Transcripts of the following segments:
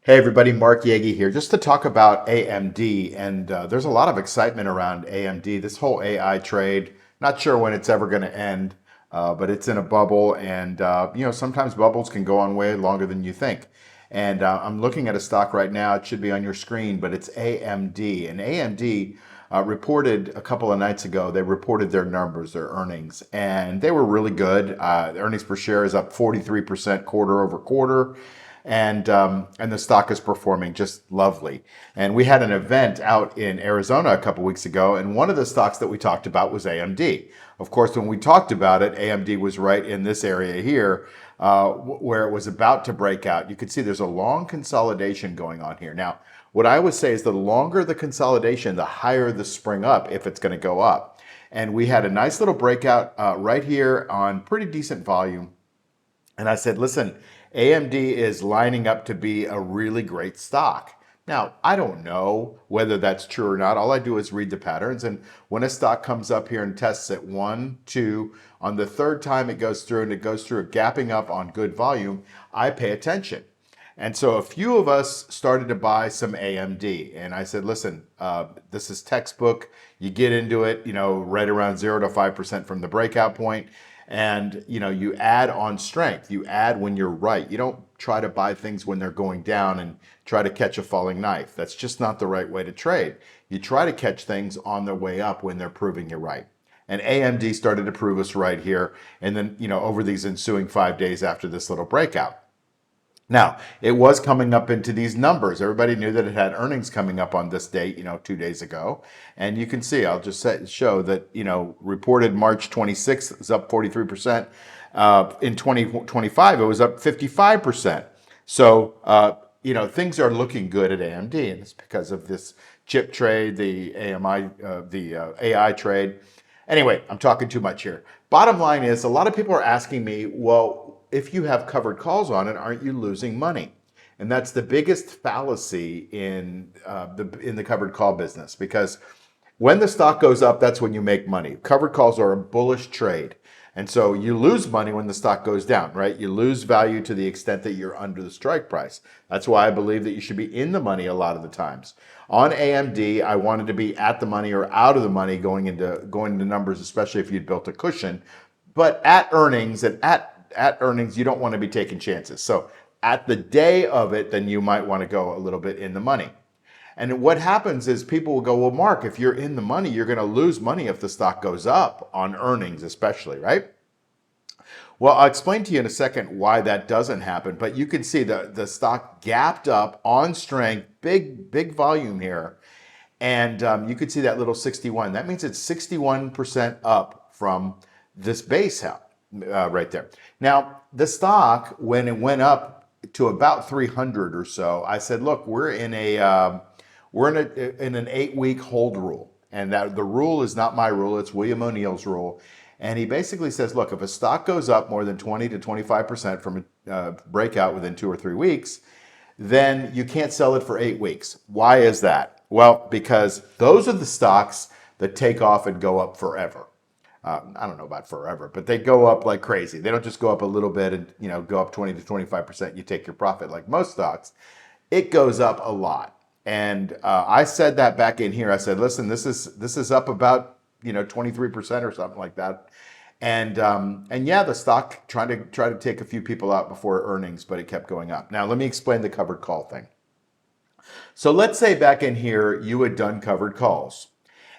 Hey everybody, Mark Yagi here, just to talk about AMD. And there's a lot of excitement around AMD. This whole AI trade, not sure when it's ever going to end, but it's in a bubble. And sometimes bubbles can go on way longer than you think. And I'm looking at a stock right now. It should be on your screen, but it's AMD. And AMD reported a couple of nights ago. They reported their numbers, their earnings, and they were really good. The earnings per share is up 43% quarter over quarter, and the stock is performing just lovely. And we had an event out in Arizona a couple weeks ago, and one of the stocks that we talked about was AMD. Of course, when we talked about it, AMD was right in this area here, where it was about to break out. You can see there's a long consolidation going on here. Now, what I would say is the longer the consolidation, the higher the spring up if it's going to go up. And we had a nice little breakout right here on pretty decent volume. And I said, listen, AMD is lining up to be a really great stock. Now, I don't know whether that's true or not. All I do is read the patterns. And when a stock comes up here and tests it, 1, 2, on the third time it goes through and it goes through gapping up on good volume, I pay attention. And so a few of us started to buy some AMD. And I said, listen, this is textbook. You get into it, right around 0 to 5% from the breakout point. And, you add on strength. You add when you're right. You don't try to buy things when they're going down and try to catch a falling knife. That's just not the right way to trade. You try to catch things on their way up when they're proving you right. And AMD started to prove us right here. And then, over these ensuing 5 days after this little breakout. Now, it was coming up into these numbers. Everybody knew that it had earnings coming up on this date, 2 days ago. And you can see, I'll just show that, reported March 26th is up 43%. In 2025, it was up 55%. So, things are looking good at AMD, and it's because of this chip trade, the AI trade. Anyway, I'm talking too much here. Bottom line is, a lot of people are asking me, well, if you have covered calls on it, aren't you losing money? And that's the biggest fallacy in the covered call business, because when the stock goes up, that's when you make money. Covered calls are a bullish trade. And so you lose money when the stock goes down, right? You lose value to the extent that you're under the strike price. That's why I believe that you should be in the money a lot of the times. On AMD, I wanted to be at the money or out of the money going into numbers, especially if you'd built a cushion. But at earnings at earnings, you don't want to be taking chances. So at the day of it, then you might want to go a little bit in the money. And what happens is people will go, well, Mark, if you're in the money, you're going to lose money if the stock goes up on earnings, especially, right? Well, I'll explain to you in a second why that doesn't happen. But you can see the stock gapped up on strength, big volume here. And you could see that little 61. That means it's 61% up from this base right there. Now, the stock, when it went up to about 300 or so, I said, look, we're in an 8-week hold rule. And that the rule is not my rule, it's William O'Neill's rule. And he basically says, look, if a stock goes up more than 20 to 25% from a breakout within 2 or 3 weeks, then you can't sell it for 8 weeks. Why is that? Well, because those are the stocks that take off and go up forever. I don't know about forever, but they go up like crazy. They don't just go up a little bit and go up 20 to 25%. You take your profit like most stocks. It goes up a lot. And I said that back in here. I said, listen, this is up about 23% or something like that. And yeah, the stock tried to take a few people out before earnings, but it kept going up. Now let me explain the covered call thing. So let's say back in here you had done covered calls.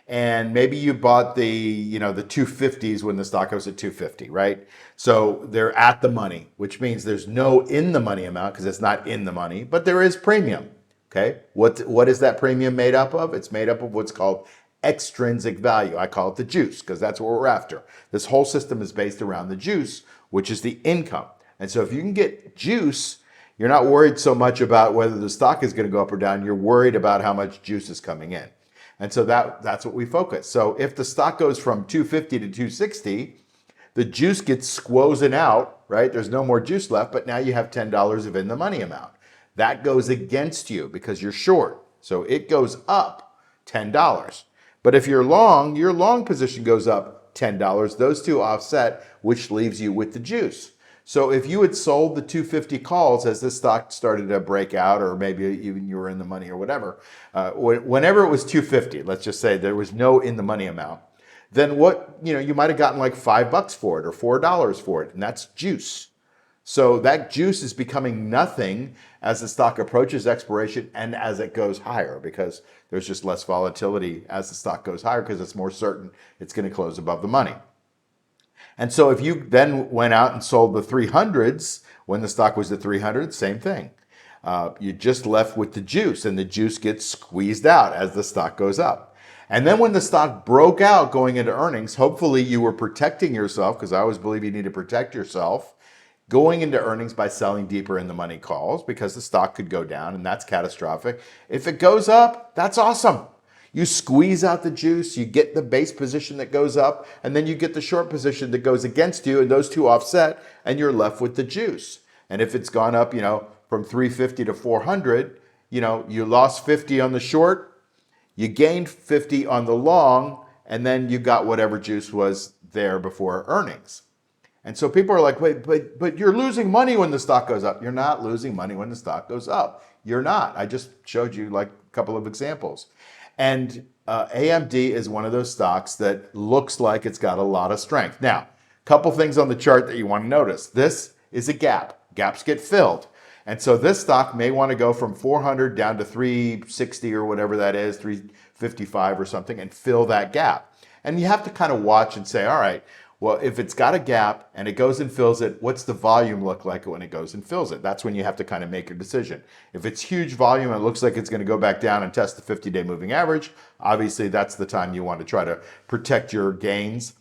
And maybe you bought the 250s when the stock was at 250, right? So they're at the money, which means there's no in the money amount because it's not in the money, but there is premium. Okay, what is that premium made up of? It's made up of what's called extrinsic value. I call it the juice because that's what we're after. This whole system is based around the juice, which is the income. And so if you can get juice, you're not worried so much about whether the stock is going to go up or down. You're worried about how much juice is coming in. And so that's what we focus. So if the stock goes from 250 to 260, the juice gets squozen out, right? There's no more juice left, but now you have $10 of in the money amount. That goes against you because you're short. So it goes up $10. But if you're long, your long position goes up $10. Those two offset, which leaves you with the juice. So if you had sold the 250 calls as this stock started to break out, or maybe even you were in the money or whatever, whenever it was 250, let's just say there was no in the money amount, then what, you might have gotten like $5 for it or $4 for it, and that's juice. So that juice is becoming nothing as the stock approaches expiration and as it goes higher, because there's just less volatility as the stock goes higher because it's more certain it's going to close above the money. And so if you then went out and sold the 300s when the stock was at 300, same thing. You just left with the juice, and the juice gets squeezed out as the stock goes up. And then when the stock broke out going into earnings, hopefully you were protecting yourself, because I always believe you need to protect yourself going into earnings by selling deeper in the money calls, because the stock could go down, and that's catastrophic. If it goes up, that's awesome. You squeeze out the juice, you get the base position that goes up, and then you get the short position that goes against you, and those two offset, and you're left with the juice. And if it's gone up, from 350 to 400, you lost 50 on the short, you gained 50 on the long, and then you got whatever juice was there before earnings. And so people are like, wait, but you're losing money when the stock goes up. You're not losing money when the stock goes up. You're not. I just showed you like a couple of examples. And AMD is one of those stocks that looks like it's got a lot of strength. Now, a couple things on the chart that you want to notice. This is a gap. Gaps get filled. And so this stock may want to go from 400 down to 360 or whatever that is, 355 or something, and fill that gap. And you have to kind of watch and say, all right, well, if it's got a gap and it goes and fills it, what's the volume look like when it goes and fills it? That's when you have to kind of make your decision. If it's huge volume and it looks like it's going to go back down and test the 50-day moving average, obviously that's the time you want to try to protect your gains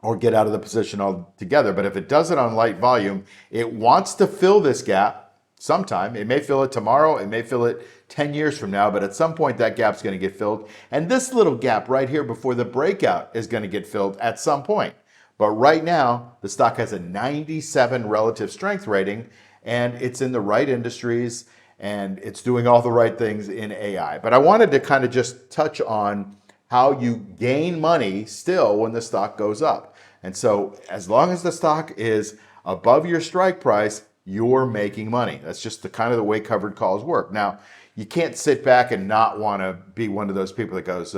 or get out of the position altogether. But if it does it on light volume, it wants to fill this gap sometime. It may fill it tomorrow, it may fill it 10 years from now, but at some point that gap's going to get filled. And this little gap right here before the breakout is going to get filled at some point. But right now, the stock has a 97 relative strength rating, and it's in the right industries, and it's doing all the right things in AI. But I wanted to kind of just touch on how you gain money still when the stock goes up. And so as long as the stock is above your strike price, you're making money. That's just the kind of the way covered calls work. Now, you can't sit back and not want to be one of those people that goes,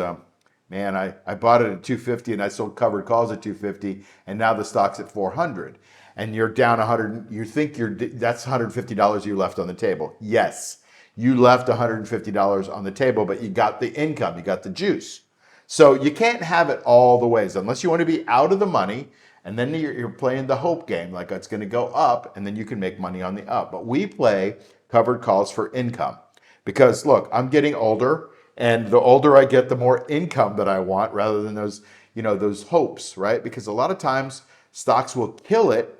man, I bought it at 250 and I sold covered calls at 250, and now the stock's at 400. And you're down 100, you think that's $150 you left on the table. Yes, you left $150 on the table, but you got the income, you got the juice. So you can't have it all the ways unless you want to be out of the money, and then you're playing the hope game, like it's going to go up, and then you can make money on the up. But we play covered calls for income. Because look, I'm getting older, and the older I get, the more income that I want, rather than those, those hopes, right? Because a lot of times stocks will kill it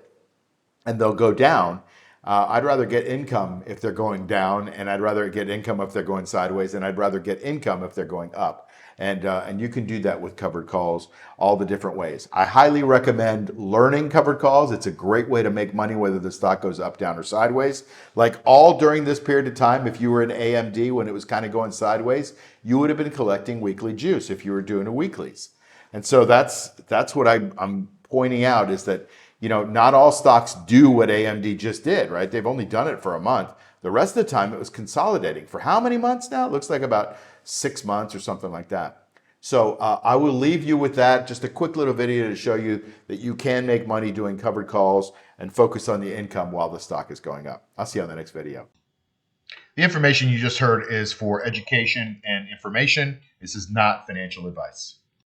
and they'll go down. I'd rather get income if they're going down, and I'd rather get income if they're going sideways, and I'd rather get income if they're going up. And you can do that with covered calls all the different ways. I highly recommend learning covered calls. It's a great way to make money whether the stock goes up, down, or sideways. Like all during this period of time, if you were in AMD when it was kind of going sideways, you would have been collecting weekly juice if you were doing a weeklies. And so that's what I'm pointing out, is that not all stocks do what AMD just did, right? They've only done it for a month. The rest of the time it was consolidating. For how many months now? It looks like about 6 months or something like that. So I will leave you with that. Just a quick little video to show you that you can make money doing covered calls and focus on the income while the stock is going up. I'll see you on the next video. The information you just heard is for education and information. This is not financial advice.